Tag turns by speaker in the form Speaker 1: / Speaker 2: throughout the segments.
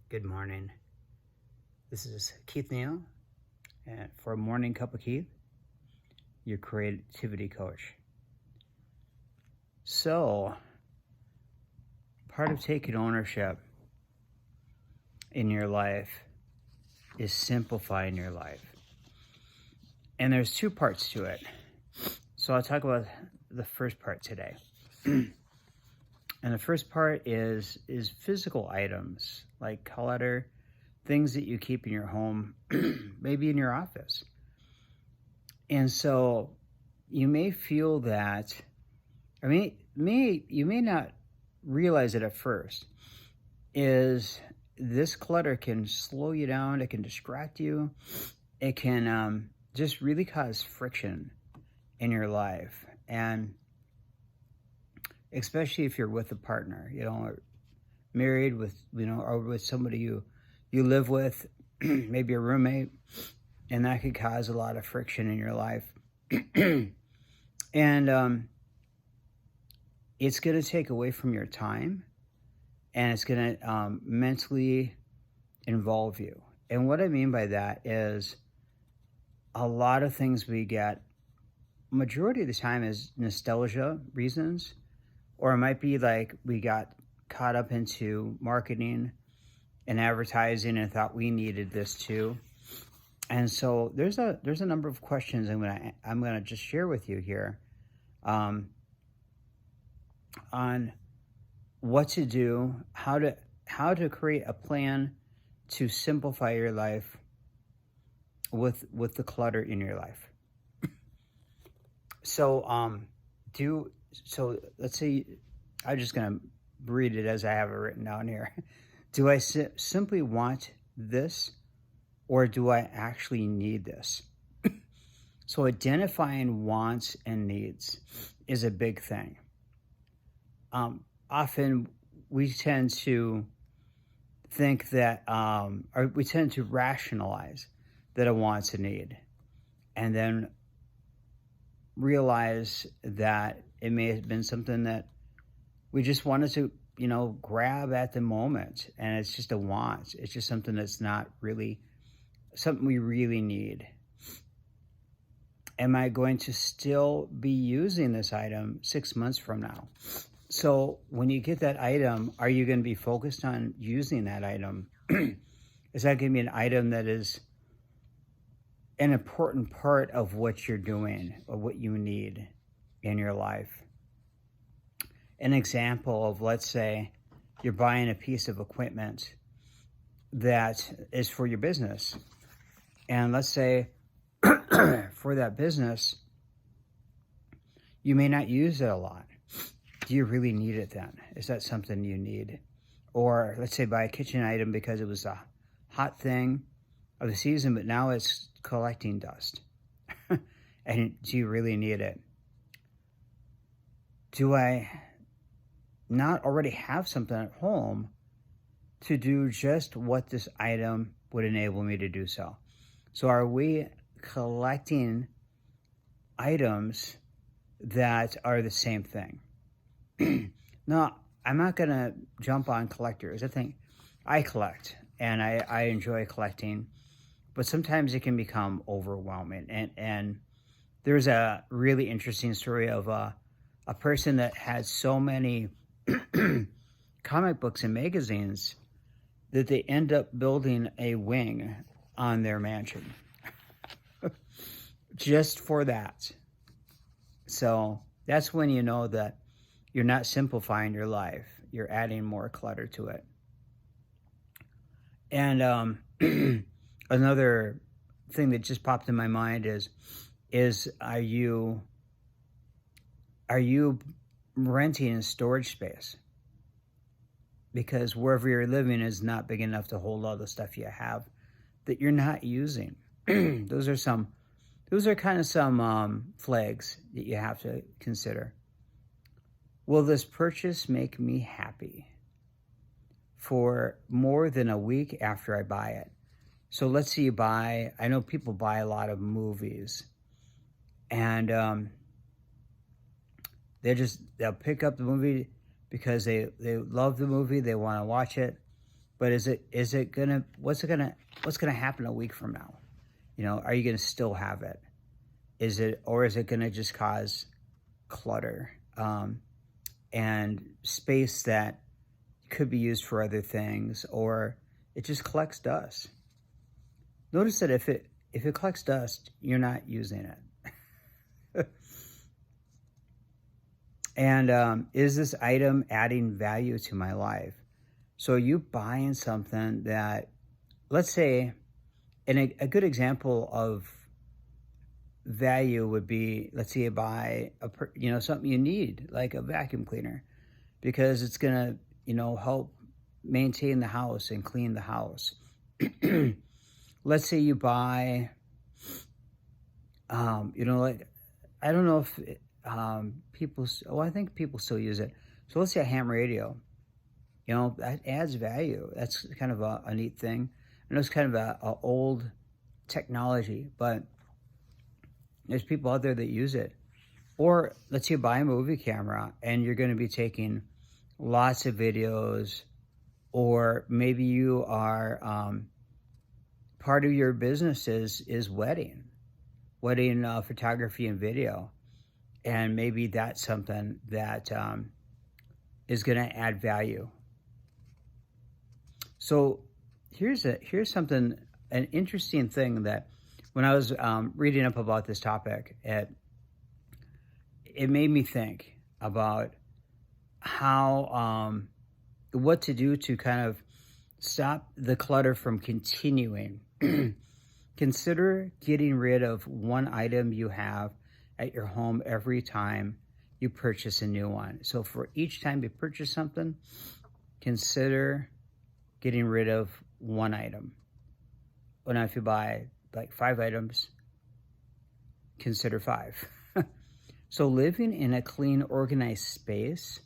Speaker 1: Good morning. This is Keith Neal, and for a morning cup of Keith, your creativity coach. So, part of taking ownership in your life is simplifying your life. And there's two parts to it. So I'll talk about the first part today. And the first part is physical items like clutter, things that you keep in your home, maybe in your office. And so you may feel that, you may not realize it at first, is this clutter can slow you down, it can distract you, it can just really cause friction in your life. And especially if you're with a partner, or married with, or with somebody you live with, maybe a roommate, and that could cause a lot of friction in your life. And it's going to take away from your time, and it's going to mentally involve you. And what I mean by that is a lot of things we get, majority of the time, is nostalgia reasons, or it might be like we got caught up into marketing and advertising and thought we needed this too. And so there's a number of questions I'm gonna just share with you here on what to do, how to create a plan to simplify your life with the clutter in your life. So let's say I'm just gonna read it as I have it written down here. Do I simply want this, or do I actually need this? So identifying wants and needs is a big thing. Often we tend to think that, or we tend to rationalize that a want's a need, and then realize that it may have been something that we just wanted to, grab at the moment, and it's just a want. It's just something that's not really something we really need. Am I going to still be using this item 6 months from now? So when you get that item, are you going to be focused on using that item? Is that going to be an item that is an important part of what you're doing or what you need in your life? An example of, let's say you're buying a piece of equipment that is for your business. And let's say for that business, you may not use it a lot. Do you really need it then? Is that something you need? Or let's say buy a kitchen item because it was a hot thing of the season, but now it's collecting dust. And do you really need it? Do I not already have something at home to do just what this item would enable me to do so? So are we collecting items that are the same thing? No, I'm not going to jump on collectors. I collect, and I enjoy collecting, but sometimes it can become overwhelming. And there's a really interesting story of a person that had so many comic books and magazines that they end up building a wing on their mansion just for that. So that's when you know that you're not simplifying your life. You're adding more clutter to it. And another thing that just popped in my mind is are you renting a storage space? Because wherever you're living is not big enough to hold all the stuff you have that you're not using. Those are kind of some flags that you have to consider. Will this purchase make me happy for more than a week after I buy it? So let's say I know people buy a lot of movies, and they'll pick up the movie because they love the movie, they want to watch it, But what's gonna happen a week from now? Are you gonna still have it? Or is it gonna just cause clutter, and space that could be used for other things, or it just collects dust? Notice that if it collects dust, you're not using it. And is this item adding value to my life? So are you buying something that, let's say, and a good example of value would be, let's say you buy something you need, like a vacuum cleaner, because it's gonna, help maintain the house and clean the house. Let's say you buy, like, I don't know if I think people still use it. So let's say a ham radio, that adds value. That's kind of a neat thing. And it's kind of a old technology, but there's people out there that use it. Or let's say you buy a movie camera and you're going to be taking lots of videos, or maybe you are, part of your business is wedding photography and video. And maybe that's something that is going to add value. So here's an interesting thing that when I was reading up about this topic, it made me think about how, what to do to kind of stop the clutter from continuing. Consider getting rid of one item you have at your home every time you purchase a new one. So for each time you purchase something, consider getting rid of one item. Well, now if you buy like 5 items, consider 5. So living in a clean, organized space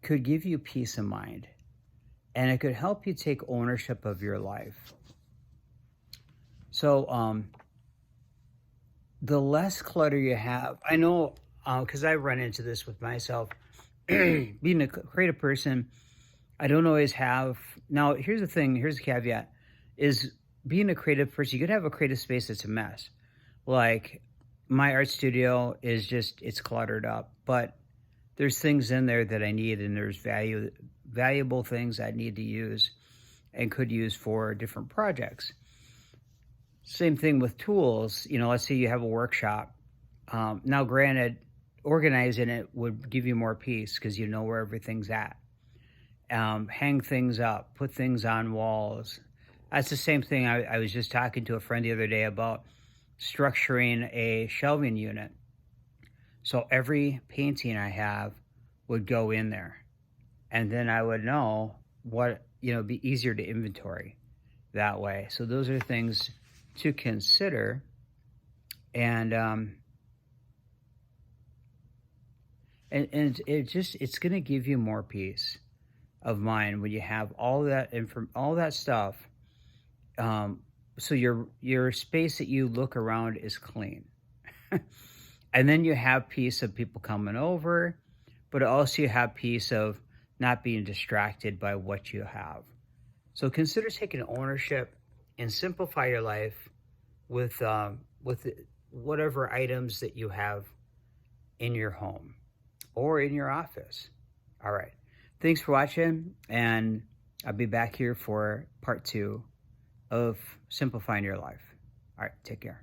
Speaker 1: could give you peace of mind, and it could help you take ownership of your life. So the less clutter you have, I know, because I run into this with myself, being a creative person, I don't always have. Now, here's the thing, here's the caveat, is being a creative person, you could have a creative space that's a mess. Like my art studio it's cluttered up, but there's things in there that I need, and there's valuable things I need to use and could use for different projects. Same thing with tools. Let's say you have a workshop. Now, granted, organizing it would give you more peace because you know where everything's at. Hang things up, put things on walls. That's the same thing. I was just talking to a friend the other day about structuring a shelving unit. So every painting I have would go in there. And then I would know it'd be easier to inventory that way. So those are things to consider. And it's going to give you more peace of mind when you have all that stuff. So your space that you look around is clean. And then you have peace of people coming over, but also you have peace of not being distracted by what you have. So consider taking ownership and simplify your life with whatever items that you have in your home or in your office. All right. Thanks for watching, and I'll be back here for part 2 of simplifying your life. All right. Take care.